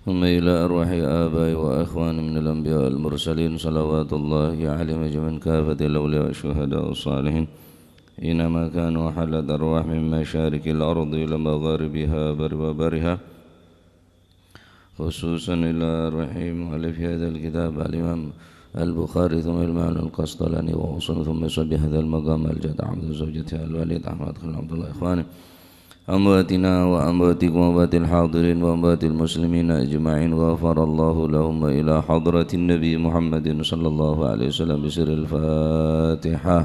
ثم إلى أرواح آبائي وأخواني من الأنبياء والمرسلين صلوات الله عليهم أجمعين كافة الأولياء والشهداء والصالحين إنما كانوا حلت أرواح من مشارق الأرض إلى مغاربها وبرها خصوصا إلى رحيم مؤلف هذا الكتاب الإمام البخاري ثم الإمام القسطلاني ووصل ثم يصل بهذا المقام الجد عبد زوجته الوالد أحمد خليل عبد الله إخواني أمواتنا وأمواتكم وأموات الحاضرين وأموات المسلمين أجمعين غفر الله لهم إلى حضرة النبي محمد صلى الله عليه وسلم بسر الفاتحة.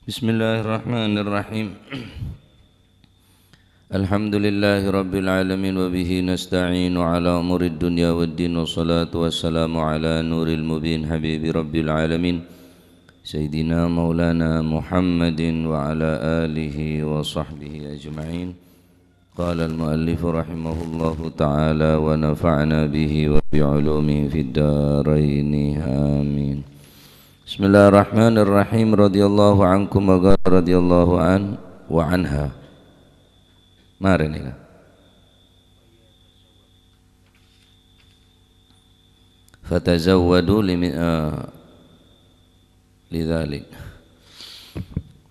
Bismillahirrahmanirrahim. Alhamdulillahi rabbil alamin wa bihi nasta'inu ala umurid dunya waddin wassalatu wassalamu ala nuril mubin habibi rabbil alamin Sayyidina maulana Muhammadin wa ala alihi wa sahbihi ajma'in. Qala al-muallif rahimahullahu ta'ala wa nafa'na bihi wa bi'ulumihi fid daraini amin. Bismillahirrahmanirrahim. Radhiyallahu ankum wa radhiyallahu an wa anha. Mari nih. Fatazawwadu lidzalik.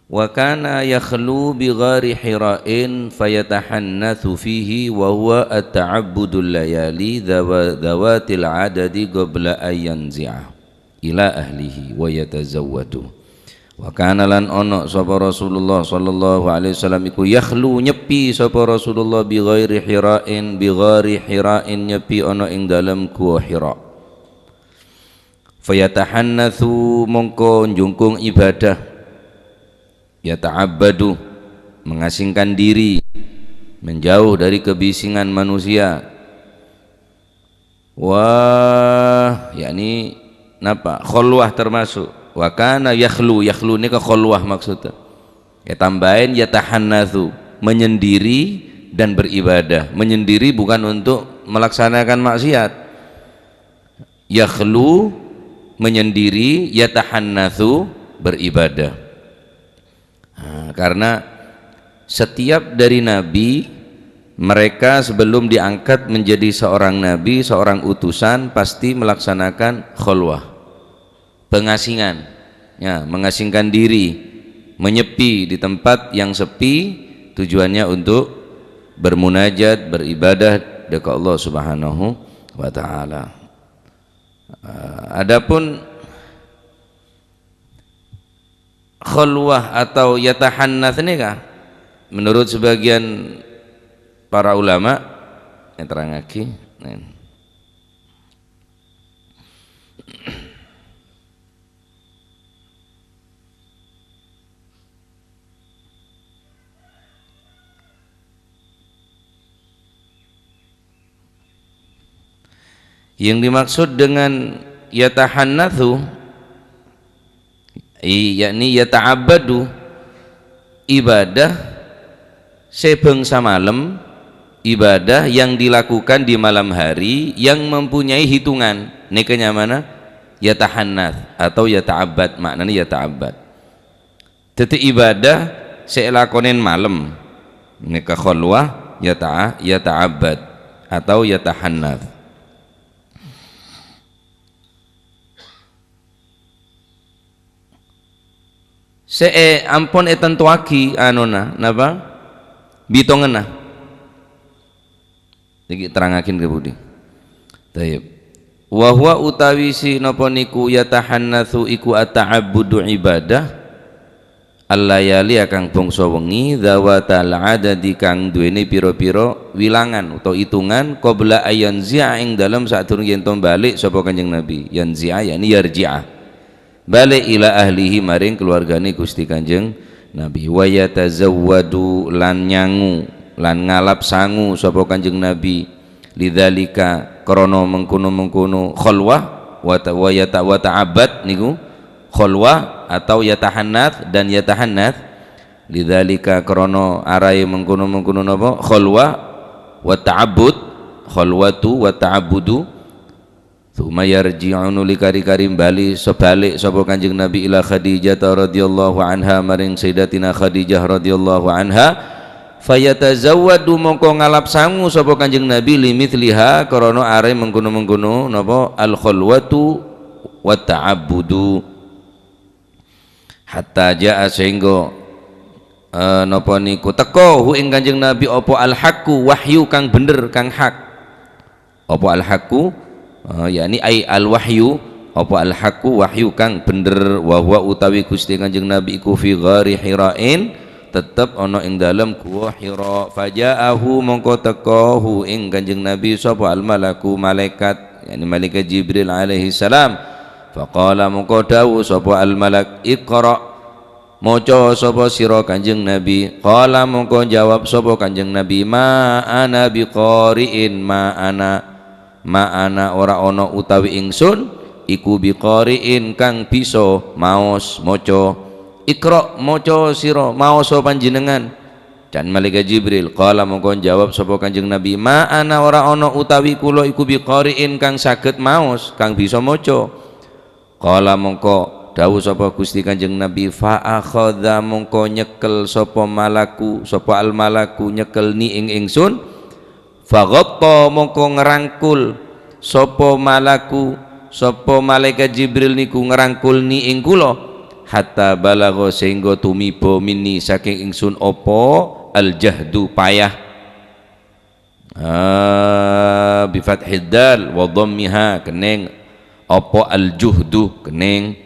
Wa kana yakhlu bi ghari hira'in fayatahannathu fihi wa huwa at-ta'abbudul layali dhawatil adadi qabla ayyanzi'ah ila ahlihi wa yatazawwadu. Wa kana lan ono sapa Rasulullah sallallahu alaihi wasallam iku yakhlu nyepi sapa Rasulullah bi ghairi hira'in nyepi ono ing dalem gua Hira. Fayatahannatsu mongko njungkung ibadah, yata'abbadu mengasingkan diri, menjauh dari kebisingan manusia. Wah, yakni napa khulwah termasuk. Wa kana yakhlu ini ke khulwah maksudnya. Ya tambahin yatahannatsu menyendiri dan beribadah. Menyendiri bukan untuk melaksanakan maksiat. Yakhlu menyendiri, yatahannatsu beribadah. Nah, karena setiap dari nabi mereka sebelum diangkat menjadi seorang nabi, seorang utusan pasti melaksanakan khulwah, pengasingan, ya, mengasingkan diri, menyepi di tempat yang sepi, tujuannya untuk bermunajat, beribadah kepada Allah Subhanahu wa taala. Adapun khulwah atau yatahannats ini kah? Menurut sebagian para ulama yang terangaki yang dimaksud dengan yatahannatsu yakni yata'abbadu ibadah sebangsa malam, ibadah yang dilakukan di malam hari yang mempunyai hitungan. Nikahnya mana? Yatahannats atau yata'abbad, maknanya yata'abbad. Jadi ibadah saya lakonin malam, nikah khulwah yata'abbad atau yatahannats. Ampun tentuaki anuna napa bitongenna iki terangakin ke budi. Tayyib. wa huwa utawi si napa niku yatahannatsu iku ata'abbudu ibadah al-layali kang bangsa wengi dzawatal adadi kang duweni pira-pira wilangan utawa hitungan qabla ayanzi'a ing dalem sadurunge yen to balik sapa Kanjeng Nabi yanzi'a yani yarji'a balik ila ahlihi maring keluargane Gusti Kanjeng Nabi wa yatazawwadu lan nyangu lan ngalap sangu sapa Kanjeng Nabi lidzalika krana mengkono-mengkono khalwah wa ta'abbad niku khalwah atau yatahannath dan yatahannath lidzalika krana arai mengkono-mengkono napa khalwah wa ta'abbud khalwatu wa ta'abbudu tsumma yarji'unu likari-kari bali sebalik sapa Kanjeng Nabi ila Khadijah radhiyallahu anha maring Sayyidatina Khadijah radhiyallahu anha fayatazawwadu mongko ngalap sangu sapa Kanjeng Nabi limithliha krana arai mengkono-mengkono napa al khalwatu wa ta'abbudu hatta jaa sehingga napa niku teka hu ing Kanjeng Nabi apa al-haqqu wahyu kang bener kang hak apa al-haqqu yakni ai al-wahyu apa al-haqqu wahyu kang bener wa huwa utawi Gusti Kanjeng Nabi iku fi ghari Hira'in tetep ana ing dalem gua Hira fajaahu mongko teka hu ing Kanjeng Nabi sapa al-malaku malaikat yakni malaikat Jibril alaihi salam faqala mongko dawuh sapa al-malak iqra maca sapa sira Kanjeng Nabi qala mongko jawab sapa Kanjeng Nabi ma ana biqari'in ma ana ora ana utawi ingsun iku biqari'in kang bisa maos maca iqra maca sira maos panjenengan dan malaikat Jibril qala mongko jawab sapa Kanjeng Nabi ma ana ora ana utawi kula iku biqari'in kang saged maos kang bisa maca qala mongko dawuh sapa Gusti Kanjeng Nabi fa akhadha mongko nyekel sapa malaku sapa al malaku nyekel ni ing ingsun faghatta mongko ngerangkul sapa malaku sapa malaikat Jibril niku ngerangkul ni ing kula hatta balagha sehingga tumiba minni saking ingsun apa al jahdu payah bi fathid dal wa dhammiha kening apa al-juhdu kening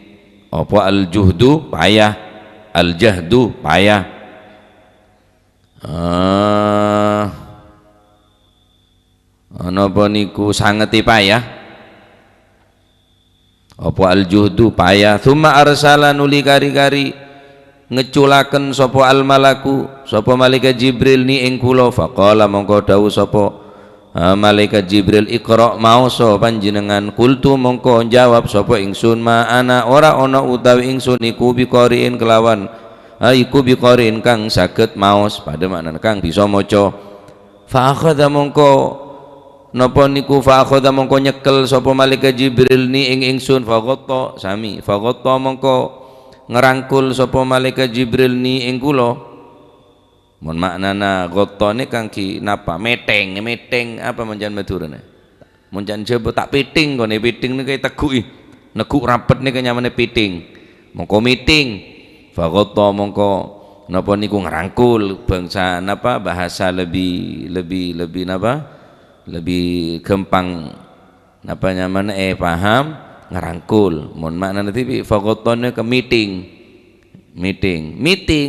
apa al-juhdu payah al-jahdu payah napa niku sangeti payah apa al-juhdu payah tsumma arsala nuli kari-kari ngeculaken sapa al-malaku sapa malaikat Jibril ni ing kula faqala mongko dawuh sapa malaikat Jibril iqra maoso panjenengan kultu mongko jawab sapa ingsun ma ana ora ana utawi ingsun iku biqariin kelawan iku biqariin kang saged maos pada makna kang bisa maca fa akhadha mongko napa niku fa akhadha mongko nyekel sapa malaikat Jibril ni ing ingsun faghatta sami faghatta mongko ngerangkul sapa malaikat Jibril ni ing kula mun maknana ghattane kang ki napa meteng apa menjan madurane munjan jebo tak piting gone piting niku teguki neguk rapet niku nyamane piting mongko meeting fa ghatta mongko napa niku ngerangkul bangsa napa bahasa lebih napa lebih gampang napa nyamane paham ngerangkul mun maknane tipi fa ghattane ke meeting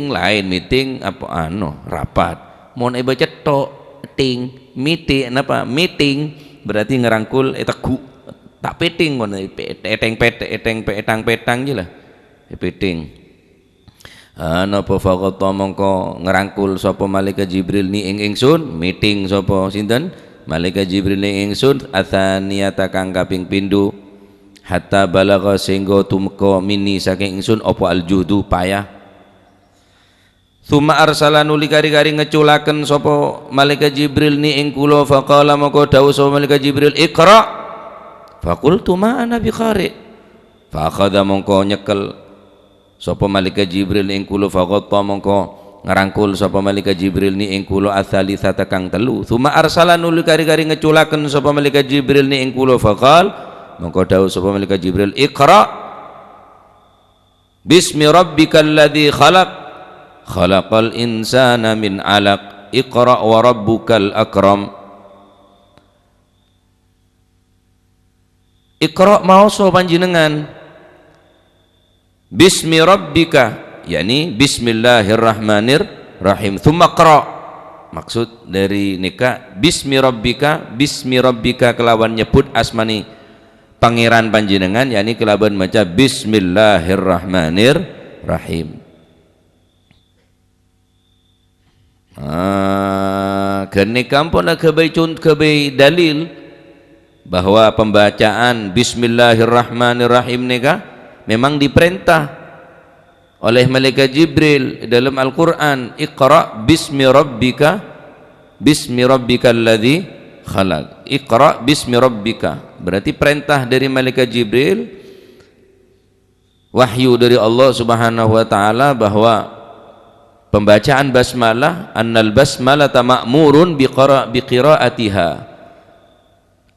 lain meeting apa rapat mon baca cetok meeting napa meeting berarti ngerangkul tegu tak peting mon eteng petang je lah peting napa faqata mongko ngerangkul sapa malaikat Jibril ni ing ingsun meeting sapa sinten malaikat Jibril ni ingsun atsaniyata kang kaping pindho hatta balagha sehingga tumeka mini saking ingsun apa aljuhdu payah tsumma arsala nuli kari-kari ngeculaken sapa malaikat Jibril ni ing kula faqala maka dawuh sapa malaikat Jibril iqra faqultu ma ana biqari fa akhadha mongko nyekel sapa malaikat Jibril ing kula faqatta mongko ngerangkul sapa malaikat Jibril ni ing kula asalisata kang telu tsumma arsala nuli kari-kari ngeculaken sapa malaikat Jibril ni ing kula faqal mongko dawuh sapa malaikat Jibril iqra bismi rabbikal ladzi khalaqal insana min 'alaq iqra wa rabbukal akram Iqra maoso panjenengan bismi rabbika, yakni bismillahirrahmanirrahim. Tsumma qra, maksud dari nikah bismi rabbika kelawan nyebut asmani pangeran panjenengan, yakni kelawan maca bismillahirrahmanirrahim. Kene kampun kebai dalil bahwa pembacaan bismillahirrahmanirrahim nikah memang diperintah oleh malaikat Jibril dalam Al-Qur'an. Iqra bismi rabbikal ladzi khalaq. Iqra bismi rabbika, berarti perintah dari malaikat Jibril, wahyu dari Allah Subhanahu wa taala bahwa pembacaan basmalah, annal basmalah ma'murun biqiraatiha.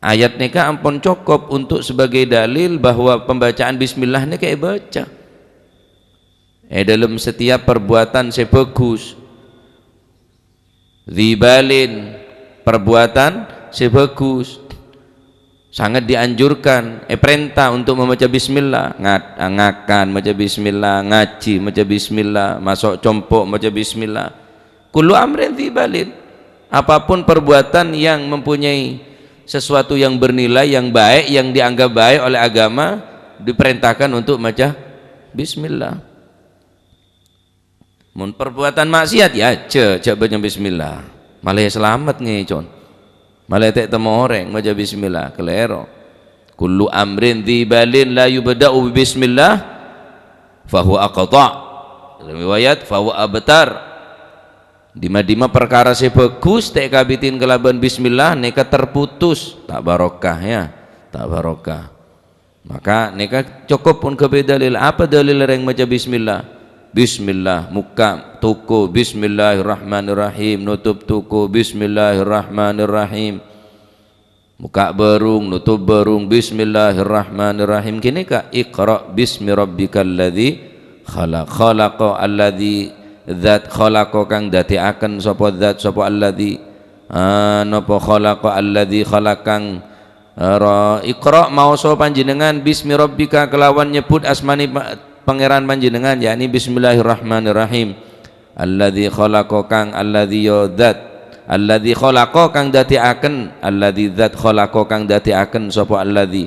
Ayat nikah ampun cukup untuk sebagai dalil bahwa pembacaan bismillah ini kayak baca dalam setiap perbuatan sebagus zibalin, perbuatan sebagus sangat dianjurkan, perintah untuk membaca bismillah, ngakan baca bismillah, ngaji baca bismillah, masuk compok baca bismillah. Kullu amrin zibalin, apapun perbuatan yang mempunyai sesuatu yang bernilai, yang baik, yang dianggap baik oleh agama, diperintahkan untuk baca bismillah. Mun perbuatan maksiat ya cek baca bismillah, malah selamat ngecon, malah tak temu orang baca bismillah kelero. Kullu amrin dzibalin la yubda'u bismillah fahuwa aqta', riwayat fahuwa abtar. Dima-dima perkara sebagus tak kabitin kelaban bismillah neka terputus, tak barokah ya, tak barokah. Maka neka cukup pun kebai dalil. Apa dalil yang baca bismillah? Bismillah muka tuku, bismillahirrahmanirrahim nutup tuku, bismillahirrahmanirrahim muka berung, nutup berung, bismillahirrahmanirrahim. Kini ka iqra bismi rabbikal ladzi khalaq. Khalaqa alladzi, zat khalaqa kang dati akan sapa zat sapa alladzi napa khalaqa alladzi khalaqang iqra maoso panjenengan bismi rabbika kelawan nyebut asmani pangeran panjenengan, yakni bismillahirrahmanirrahim. Alladzi khalaqa kang alladzi zat alladzi khalaqa kang dati akan, alladzi zat khalaqa kang dati akan sapa alladzi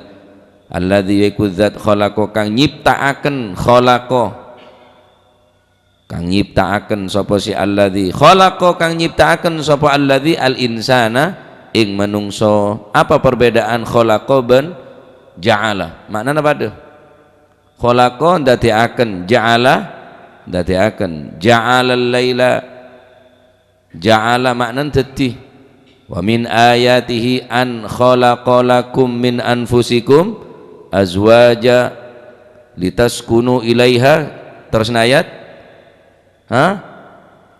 iku zat khalaqa kang nyiptaaken, khalaqa kang nyiptaaken sapa si alladzi khalaqa kang nyiptaaken sapa alladzi al insana ing manungso. Apa perbedaan khalaqa ben ja'ala? Maknanya pada khalaqa ndadekaken, ja'ala ndadekaken. Ja'alal laila, ja'ala maknan dadi. Wa min ayatihi an khalaqa lakum min anfusikum azwaja litaskunu ilaiha. Terus ayat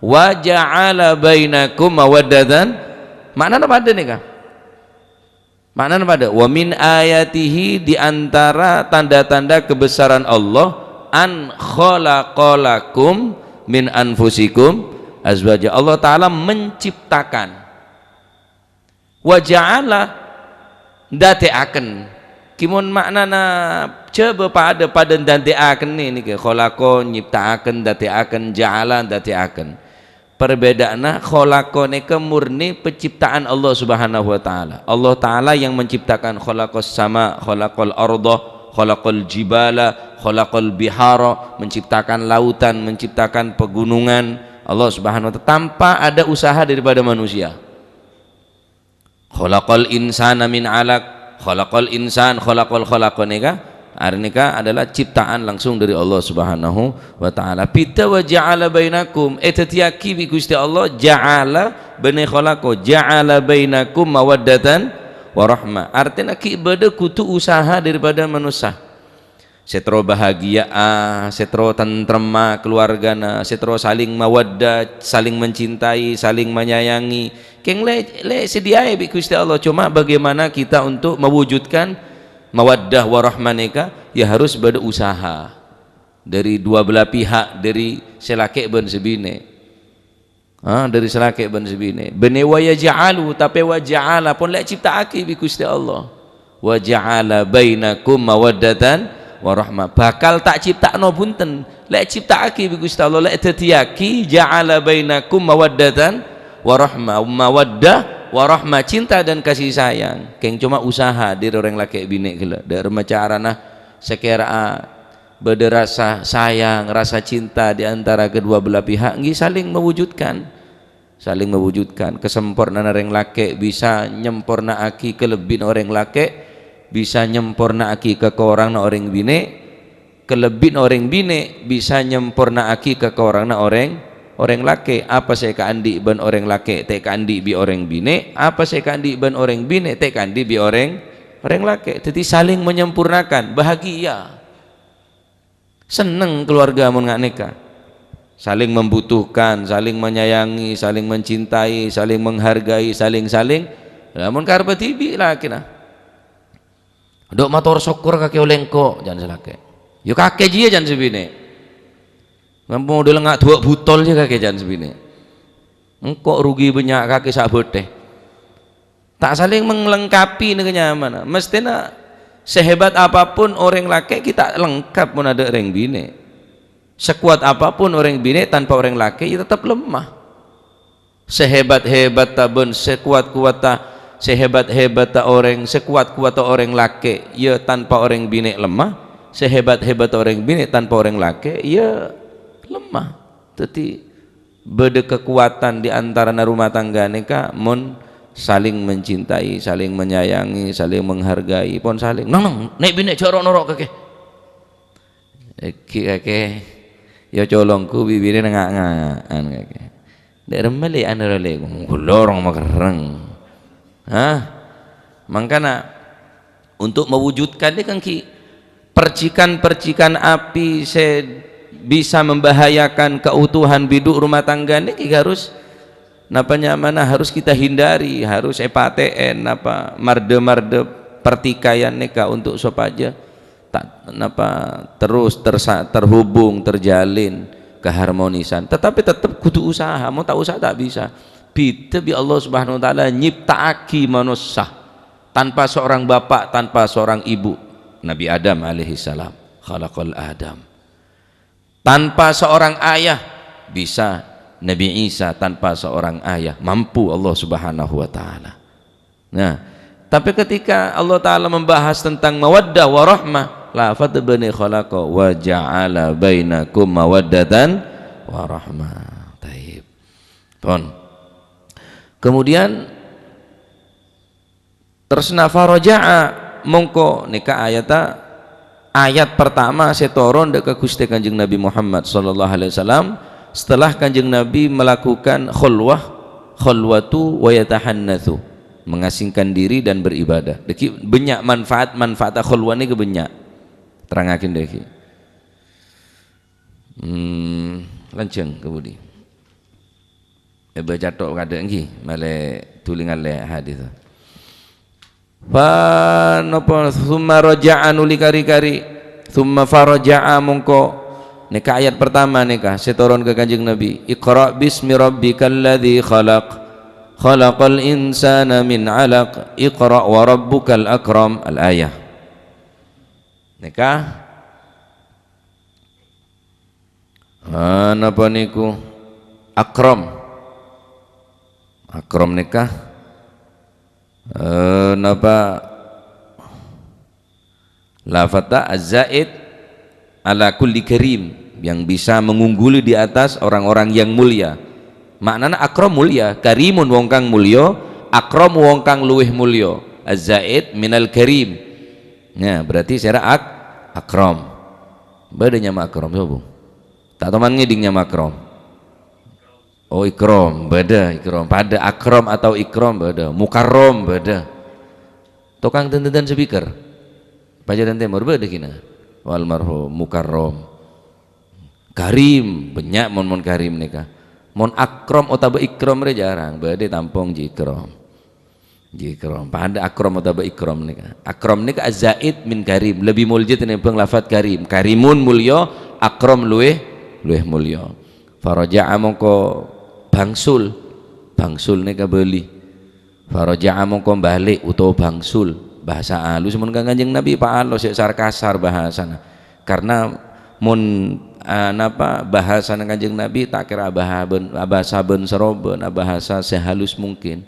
wa ja'ala bainakum mawaddatan. Maknanya pada nih kah? Maknanya pada wa min ayatihi, diantara tanda-tanda kebesaran Allah, an khalaqalakum min anfusikum azwaja. Allah Ta'ala menciptakan, wa ja'ala ndateaken. Kimun maknana coba pada ndateaken ini ke khalaqa nyiptaaken, ndateaken, ja'ala ndateaken. Perbedaannya khalaqa nika murni penciptaan Allah Subhanahu wa taala. Allah Ta'ala yang menciptakan, khalaqas sama, khalaqal arda, khalaqal jibala, khalaqal bihara, menciptakan lautan, menciptakan pegunungan. Allah Subhanahu wa taala tanpa ada usaha daripada manusia. Khalaqal insana min 'alaq, khalaqal insan, khalaqal khalaqa nika arnika adalah ciptaan langsung dari Allah Subhanahu wa taala. Pita wa ja'ala bainakum, etatiaki bi Gusti Allah, ja'ala bani khalaqa, ja'ala bainakum mawaddatan wa rahmah. Artinya ki beda kutu usaha daripada manusia. Setro bahagia, setro tentrema keluargana, setro saling mawaddah, saling mencintai, saling menyayangi. Keng le sediae bi Gusti Allah. Cuma bagaimana kita untuk mewujudkan mawaddah warahmanika, ya harus berusaha dari dua belah pihak, dari selake ben sebine, dari selake ben sebine. Bene wa yaj'alu, tapi wa ja'ala pun lek ciptaake bi Gusti Allah. wa ja'ala bainakum mawaddatan warahmah. Bakal tak ciptakno punten lek ciptakake bi Gusti Allah, lek dadiaki ja'ala bainakum mawaddatan warahmah, mawaddah warahmah, cinta dan kasih sayang. Keng cuma usaha diri orang laki bini gila dari macarana sekira beda rasa sayang, rasa cinta di antara kedua belah pihak nggih saling mewujudkan kesempurnaan orang laki bisa nyempurnaaki kelebihan orang laki, bisa nyempurnaaki kekurangan orang bini, kelebihan orang bini bisa nyempurnaaki kekurangan orang laki. Apa saya kandi ban orang laki te kandi bi orang bini, apa saya kandi ban orang bini te kandi bi orang laki. Jadi saling menyempurnakan, bahagia, seneng keluarga mun ngak nikah, saling membutuhkan, saling menyayangi, saling mencintai, saling menghargai, saling lamun karep tibi lah kina dok motor syukur kake olengko jangan selake yo kake jia jangan sebine ngampung udah lengak dua butol je kake jangan sebine engkau rugi banyak kake sak beteh tak saling melengkapi nih kenyamanan. Mestinya sehebat apapun orang laki kita lengkap pun ada orang bine, sekuat apapun orang bine tanpa orang laki ya tetap lemah. Sehebat-hebat tabun, sekuat-kuat sehebat-hebat orang, sekuat-kuat orang laki ya tanpa orang bine lemah, sehebat-hebat orang bine tanpa orang laki ya lemah. Jadi beda kekuatan di antara rumah tangga nikah mun saling mencintai, saling menyayangi, saling menghargai, pun saling nong nek bini jorok norok kake ya colongku bibirnya ngak-ngakan kake dek remeli anarale lorong makereng makanya untuk mewujudkan dia kan ki percikan-percikan api bisa membahayakan keutuhan biduk rumah tangga ini harus napanya mana harus kita hindari, harus EPATN apa marde pertikaian nikah untuk supaya tak terus terhubung terjalin keharmonisan. Tetapi tetap kudu usaha, mau tak usaha tak bisa. Bida bi Allah Subhanahu wa taala nyiptaaki manusia tanpa seorang bapak, tanpa seorang ibu. Nabi Adam alaihi salam, khalaqal Adam. Tanpa seorang ayah bisa. Nabi Isa tanpa seorang ayah mampu Allah Subhanahu wa taala. Nah, tapi ketika Allah taala membahas tentang mawaddah warahmah, la fatbani khalaqa wa ja'ala bainakum mawaddatan warahmah. Taib. Pon. Kemudian tersna faraja'a mongko nika ayat pertama seturun dekat Gusti Kanjeng Nabi Muhammad sallallahu alaihi wasallam setelah Kanjeng Nabi melakukan khulwatu wa yatahannatsu, mengasingkan diri dan beribadah. Deki banyak manfaat khulwa ini kebanyak. Terangakin deki. Lanceng kebudi. Baca tok kada nggih male tulingan le hadis. Fa napa summa raja'an uli kari-kari summa faraja'a mongko nikah ayat pertama nikah seturun ke Kanjeng Nabi Iqra bismi rabbikal ladzi khalaqal insana min 'alaq Iqra wa rabbukal akram al ayah. Nikah napa niku akram nikah napa lafata az-zaid ala kulli karim, yang bisa mengungguli di atas orang-orang yang mulia. Maknanya akram mulia, karimun wong kang mulya, akram wong kang luweh mulya. Az-zaid minal karim. Ya, berarti secara akram. Beda nyama akram sapa? Tak teman ngiding nyama akram. Oh ikram, beda ikram. Pada akram atau ikram beda. Mukarram beda. Tukang tentetan speaker. Pajadan timur beda kina. Wal marhum mukarram karim banyak mon karim nikah mon akram atau ikram re jarang bade tampung jikram pada akram atau ikram nikah akram nikah zaid min karim lebih mulia tinimbang lafaz karim karimun mulya akram luweh mulya faraja'a mongko bangsul nikah beli faraja'a mongko balik utawa bangsul bahasa halus mun Kanjeng Nabi Pak halus sik kasar bahasana karena mun napa bahasa Kanjeng Nabi tak kira bahasa ben seroben bahasa sehalus mungkin.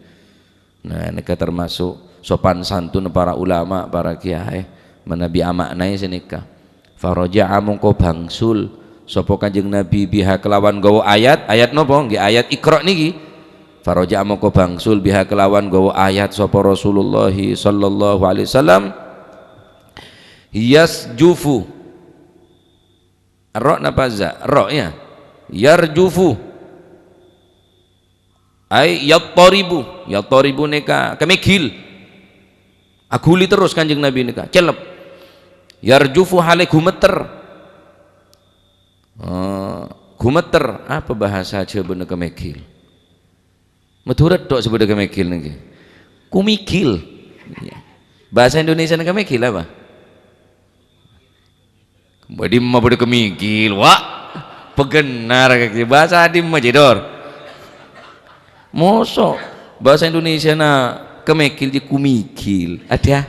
Nah ini termasuk sopan santun para ulama para kiai menabi amaknai senika faraja'a mongko bangsul sapa Kanjeng Nabi biha kelawan gawa ayat nopo nggih ayat Iqra niki faraja'a mongko bangsul biha kelawan gawa ayat sapa Rasulullah sallallahu alaihi wasallam yasjufu ra napa za ra ya yarjufu ay yattaribu neka kemegil aguli terus Kanjeng Nabi neka celep yarjufu hale gumeter gumeter apa bahasa Jawa neka kemegil meduret tok sebut kemegil niki kumigil bahasa Indonesia neka kemegil apa Badi mah pada kemigil, wah, pegenar kayak bahasa adim mah jedor. Mosok bahasa Indonesia na kemikil di kumikil, ada.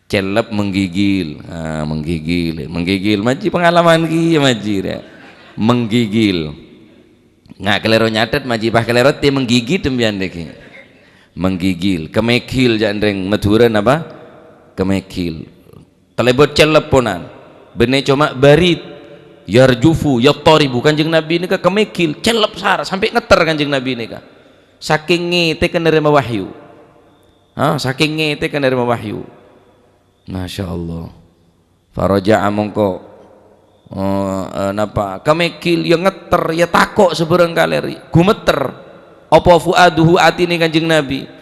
Celep menggigil, menggigil, maji pengalaman ki maji ya, menggigil. Nggak kelero nyatet maji pah kelero ti menggigil tembian deki, menggigil, kemikil jandreng Madura apa? Kemikil. Telebot celeponan benih cuma barit yarjufu yattaribu Kanjeng Nabi ini kemikil celep sar sampai ngeter Kanjeng Nabi ini saking ngete kenerima wahyu saking ngete kenerima wahyu Masya Allah faraja'a mongko napa kemikil ya ngeter ya takok seberang kaleri gumeter apa fuaduhu atine Kanjeng Nabi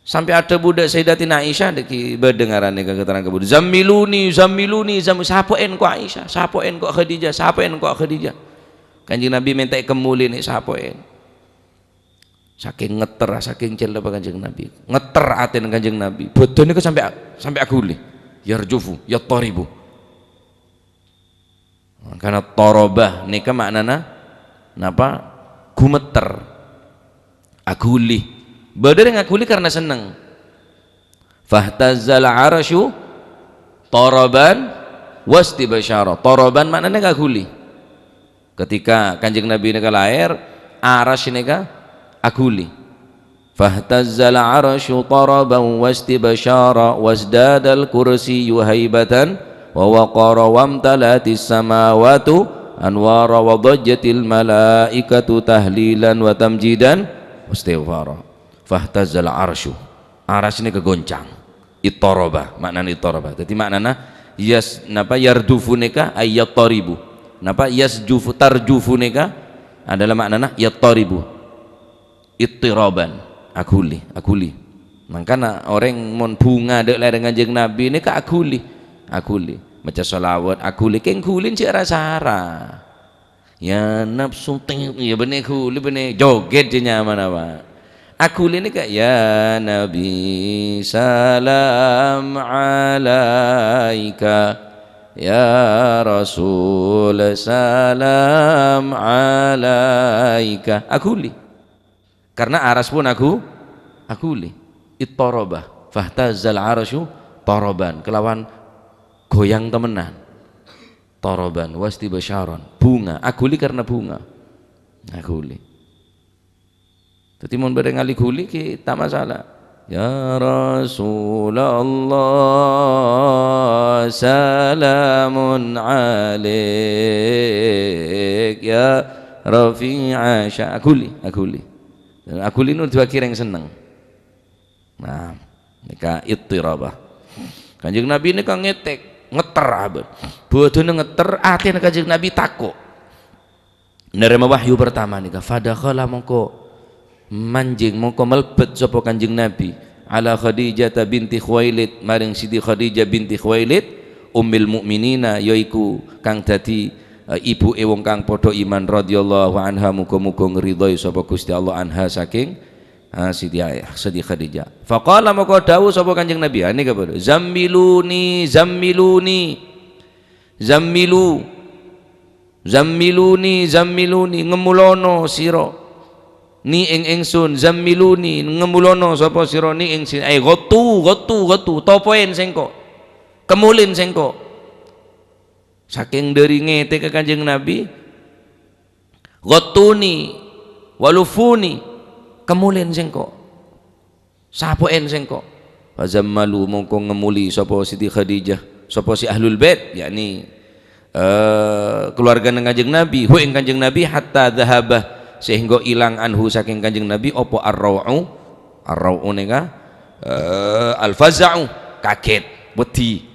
sampai ada budak Sayyidatina Aisyah deki berdengaran nih keterangan kebudak zamiluni sapoen kok Aisyah sapoen kok Khadijah Kanjeng Nabi minta kemulin nih sapoen saking ngeter saking celep Kanjeng Nabi ngeter aten Kanjeng Nabi bodone ke sampai aguli yarjufu yattaribu karena torobah nika maknana napa gumeter aguli Badar ngakuli karena seneng. Fahtazzal arasyu taraban wastibasyara. Taraban maknanya ngakuli. Ketika Kanjeng Nabi neka lahir, aras neka akuli. Fahtazzal arasyu taraban wastibasyara wasdadal kursiyyu haibatan wa waqara wamtalatis samawatu anwara wa dhajjatil malaikatu tahlilan wa tamjidan wastighfara. Fahtazzal arsyu aras ini kegoncang ittoroba maknanya ittoroba jadi maknanya yas napa yardufu neka ayyattaribu napa yasjufu tarjufu neka adalah maknanya yattaribu ittiraban aguli makanya orang mon bunga dek lereng Kanjeng Nabi ini ke aguli maca sholawat aguli kengkulin si arasara ya nafsu ting ya bener guli bener joget dia nyaman apa aku ini kak ya Nabi salam alaika ya Rasul salam alaika akuli karena aras pun akuli ittarobah fahtazzal arasyu taraban kelawan goyang temenan taraban wastibasyaron bunga akuli karena bunga akuli jadi mun bareng ngali guli kita masalah ya Rasulullah salamun alaik ya Rafi'a akuli nu dua kireng seneng nah nika ittirabah Kanjeng Nabi ini kan ngetek ngeter abad bodone ngeter atine Kanjeng Nabi takok nerima wahyu pertama nika fadakhala mongko manjing mongko melbet sapa Kanjeng Nabi ala Khadijah binti Khuwailid maring Siti Khadijah binti Khuwailid ummil mukminina yaiku kang dadi ibu wong kang padha iman radhiyallahu anha muga-muga ngridhoi sapa Gusti Allah anha saking Siti Khadijah faqala moko dawuh sapa Kanjeng Nabi ini kabar zammiluni zammiluni ngemulono sira ni ing ingsun, zammiluni ngemulono sapa sira ni ing sin, gotu topoen sengko, kemulin sengko. Saking dari ngete ke Kanjeng Nabi, gotuni walufuni, kemulin sengko, sapoen sengko. Fazammalu mongko ngemuli sapa Siti Khadijah, sapa si ahlul bait, yakni keluarga Kanjeng Nabi, hu ing Kanjeng Nabi, hatta dhahabah sehingga ilang anhu saking Kanjeng Nabi opo ar-rau'u nika al-faza'u, kaget wedi,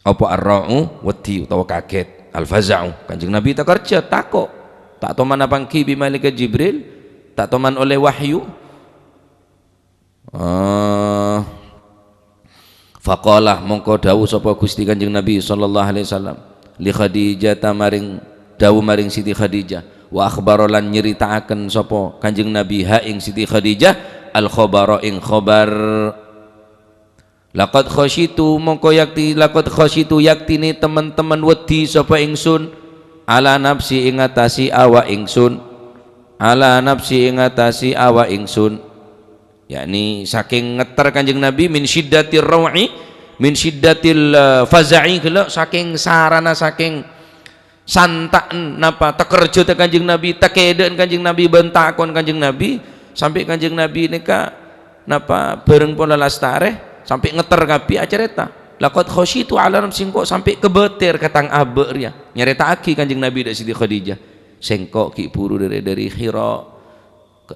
opo ar-rau'u wedi utawa kaget, al-faza'u. Kanjeng Nabi tak kerja takok, tak toman apangki bi malaikat Jibril, tak toman oleh wahyu. Faqalah mongko dawuh sapa Gusti Kanjeng Nabi sallallahu alaihi wasallam li Khadijah maring dawuh maring Siti Khadijah, wa akhbarolan nyeritaaken sapa Kanjeng Nabi ha ing Siti Khadijah al khabara ing khabar, laqad khasyitu mongko yaktini teman-teman wedi sapa ingsun ala nafsi ing atasi awa ingsun, ala nafsi ing atasi awa ingsun, yakni saking ngeter Kanjeng Nabi min syiddatir rawi, min syiddatil faza'i, saking sarana saking santaan napa tekerja te Kanjeng Nabi, takeden Kanjeng Nabi, bentakon Kanjeng Nabi, sampai Kanjeng Nabi nika napa bareng pola lastare sampai ngeter kapi acareta, laqad khasyitu ala nafsi, kok sampai kebeter katang aber ya nyerita aki Kanjeng Nabi dak Siti Khadijah, sengkok ki buru dari Hira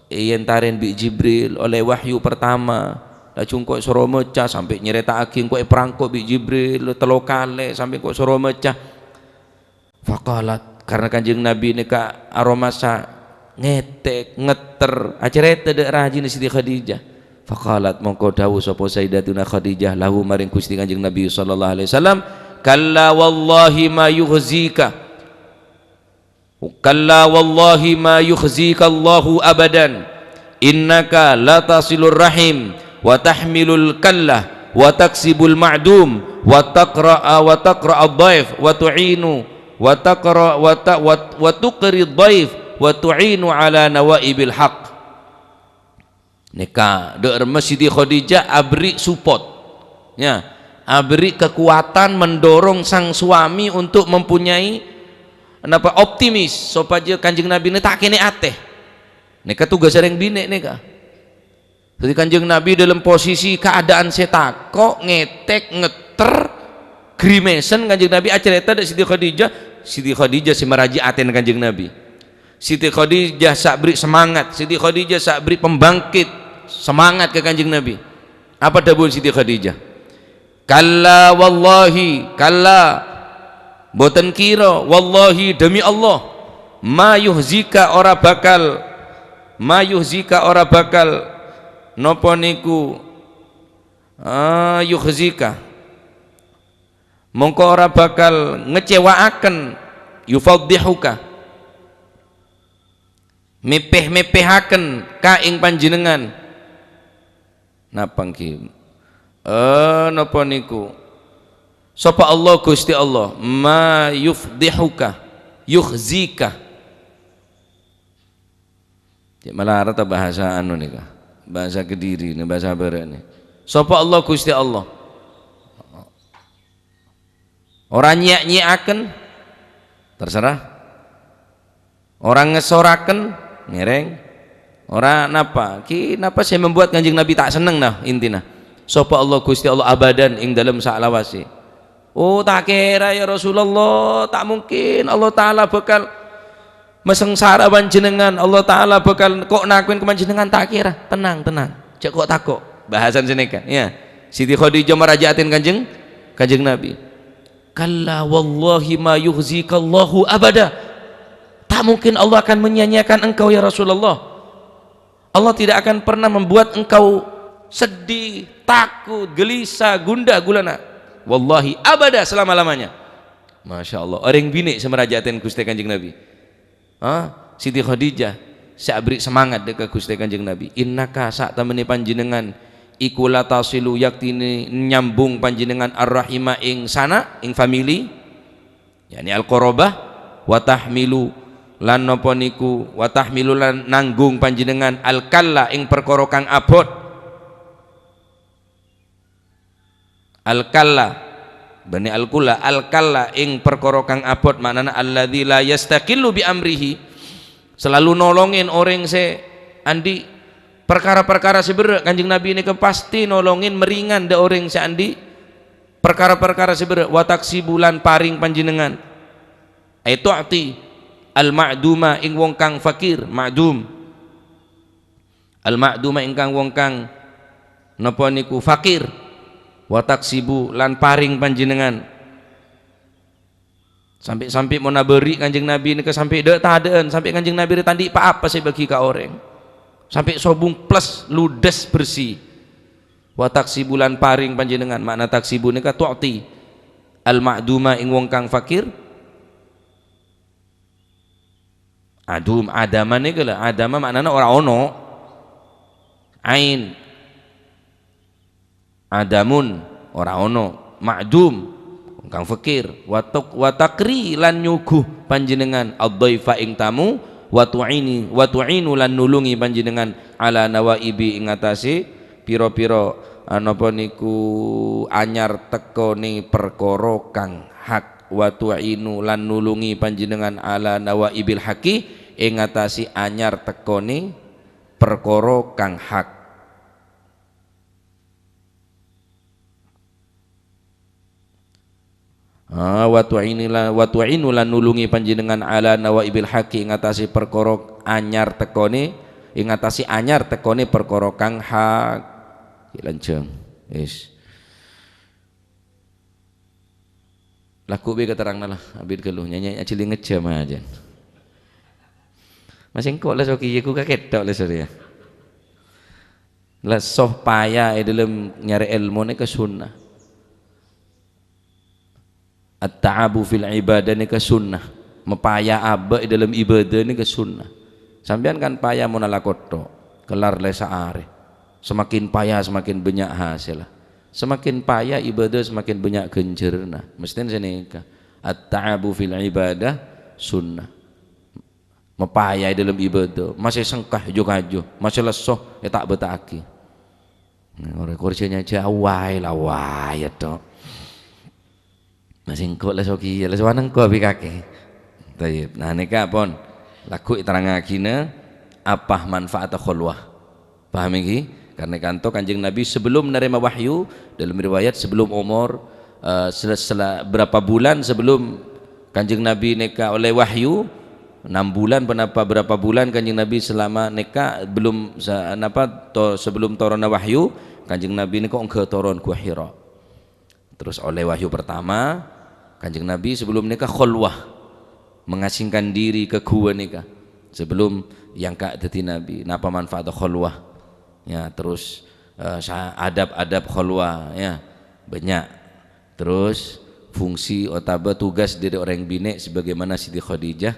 yen taren bi Jibril oleh wahyu pertama la cungkok soro mecah sampai nyerita aki kok perangko bi Jibril telo kale sampai kok soro mecah. Faqalat, karena Kanjeng Nabi nika aromasa ngetek ngeter acareta dek rajin Siti Khadijah. Faqalat mongko dawuh sapa Sayyidatuna Khadijah lahu maring Gusti Kanjeng Nabi sallallahu alaihi wasallam, kalla wallahi ma yukhzika, kalla wallahi ma yukhzika Allahu abadan, innaka la tasilur rahim wa tahmilul kallah wa taksibul ma'dum wa taqra'a ad-dhaif wa tu'inu wa taqra wa tuqri dhaif wa tu'inu ala nawaibil haq. Nika deur Siti Khadijah abri support ya, abri kekuatan mendorong sang suami untuk mempunyai napa optimis supaya Kanjeng Nabi ini tak kene ateh. Nika tugas sering bine nika. Jadi Kanjeng Nabi dalam posisi keadaan setakok ngetek ngeter grimesen Kanjeng Nabi acareta dari Siti Khadijah. Siti Khadijah si meraji aten Kanjeng Nabi, Siti Khadijah sak beri semangat, Siti Khadijah sak beri pembangkit semangat ke Kanjeng Nabi. Apa dawuh Siti Khadijah? Kalla wallahi, kalla boten kira, wallahi demi Allah, ma yuhzika ora bakal, ma yuhzika ora bakal napa niku yuhzika mongko ora bakal ngecewaaken, yufadhihuka mepeh-mepehaken ka ing panjenengan, napa nggih napa niku sapa Allah Gusti Allah, ma yufdhihuka yukhzika, malah rata bahasa anu nika, bahasa Kediri nih, bahasa barane, sapa Allah Gusti Allah orang nyak-nyaken terserah, orang ngesoraken ngereng, orang napa ki napa saya membuat Kanjeng Nabi tak seneng nah intina, sapa Allah Gusti Allah abadan ing dalam saklawase. Oh tak kira ya Rasulullah, tak mungkin Allah Ta'ala bakal mesengsara panjenengan, Allah Ta'ala bakal kok nakuin ke panjenengan, tak kira, tenang cek kok takok bahasan sini kan ya. Siti Khadijah merajatin Kanjeng Nabi, kalla wallahi ma yukhzika Allahu abada, tak mungkin Allah akan menyanyiakan engkau ya Rasulullah, Allah tidak akan pernah membuat engkau sedih, takut, gelisah, gundah gulana, wallahi abada, selama-lamanya. Masya Allah, orang bini semerajatin Gusti Kanjeng Nabi. Siti Khadijah sabri semangat dekat Gusti Kanjeng Nabi, innaka sak temene panjenengan iku latasilu yaktini nyambung panjenengan ar-rahima ing sana ing family, yakni al-qarabah, wa tahmilu lan napa niku wa tahmilu lan nanggung panjenengan al-kalla ing perkara kang abot. Al-kalla bani al-kula al-kalla ing perkara kang abot, maknana alladzi la yastaqillu bi amrihi, selalu nolongin orang se andi perkara-perkara seberat Kanjeng Nabi ini pasti nolongin meringan de orang se andi perkara-perkara seberat. Wa taksibulan paring panjenengan itu arti al-ma'duma ing wong kang fakir, ma'dum al-ma'duma ingkang wong kang napa niku fakir. Wa taksibu lan paring panjenengan sampai mau naberi Kanjeng Nabi ini sampai dek tadaan sampai Kanjeng Nabi tandi apa sih bagi ka orang sampai sobung plus ludes bersih. Wa taksibu lan paring panjenengan, makna taksibu nika tu'ti al-ma'duma ing wong kang fakir. Adum adama nika lah, adama maknana ora ono, ain adamun ora ono, ma'dum kang fakir. Wa takri lan nyuguh panjenengan ad-dhaifa ing tamu, wa tu'inu lan nulungi panjenengan ala nawaibi ing atase pira-pira napa niku anyar tekone perkara kang hak. Wa tu'inu lan nulungi panjenengan ala nawaibil haqi ing atase anyar tekone perkara kang hak. Wa tu'inu lan nulungi panjenengan ala nawaibil haqi ing atase perkara anyar tekone, ing atase anyar tekone perkara kang hak. Lanceng wis laku be keterangna lah abid keluh nyanyi acili ngejam aja masing kok lah soki ku kaget tok lah surya lah soh payah dalam nyari ilmu ni ke sunnah. At-ta'abu fil ibadah ni ke sunnah, mepaya abe dalam ibadah ni ke sunnah. Sampean kan payah mau nalakoto kelar lesa are, semakin payah semakin banyak hasil, semakin payah ibadah semakin banyak genjerna. Mestinya senika at-ta'abu fil ibadah sunnah, mepaya dalam ibadah masih sengkah juga aja masih lesoh ya tak betaki orang kursinya jawai lah wai itu masih engkau lah soki lah sewanang kau bikake. Nah nika pun laku terangakina apa manfaat khulwah, paham iki? Karena kanto Kanjeng Nabi sebelum menerima wahyu, dalam riwayat sebelum umur berapa bulan sebelum Kanjeng Nabi neka oleh wahyu, 6 bulan penapa berapa bulan Kanjeng Nabi selama neka belum sebelum turun wahyu Kanjeng Nabi neka engke turun ku Hira. Terus oleh wahyu pertama Kanjeng Nabi sebelum nikah khulwah, mengasingkan diri ke gua nikah sebelum yang kak dadi Nabi. Napa manfaat khulwah ya? Terus adab-adab khulwah ya banyak. Terus fungsi otaba tugas dari orang bine sebagaimana Siti Khadijah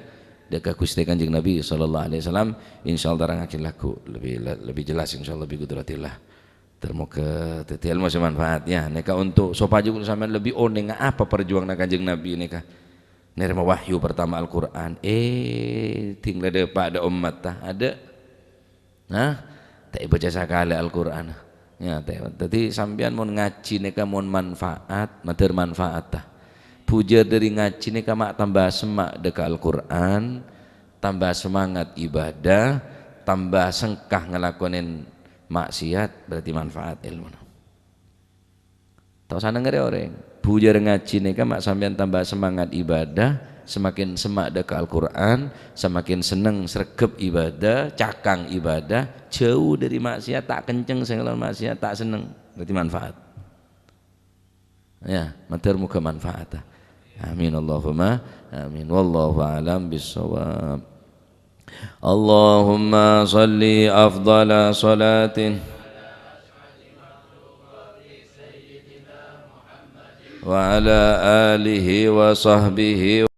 dekat Gusti Kanjeng Nabi sallallahu alaihi wasallam. Insyaallah terangake laku lebih jelas insyaallah bi qudratillah. Termoga tetial masih manfaatnya neka untuk sopaju sampean lebih oneng apa perjuangan Kanjeng Nabi neka nerima wahyu pertama Al-Qur'an tinggal ada pada umat ada nah tak baca sakala Al-Qur'an ya tadi sampean mau ngaji neka mau manfaat mater manfaat puja dari ngaji neka mak tambah semak dekat Al-Qur'an, tambah semangat ibadah, tambah sengkah ngelakonin maksiat, berarti manfaat ilmu. Tahu sana ngere orang pujar ngaji nika mak sampean tambah semangat ibadah, semakin semak dekat Al-Qur'an, semakin seneng sregep ibadah, cakang ibadah, jauh dari maksiat, tak kenceng segala maksiat, tak seneng, berarti manfaat. Ya, matur muga manfaat. Amin Allahumma amin. Wallahu a'lam bissawab. Allahumma salli afdala salatin wa ala alihi wa sahbihi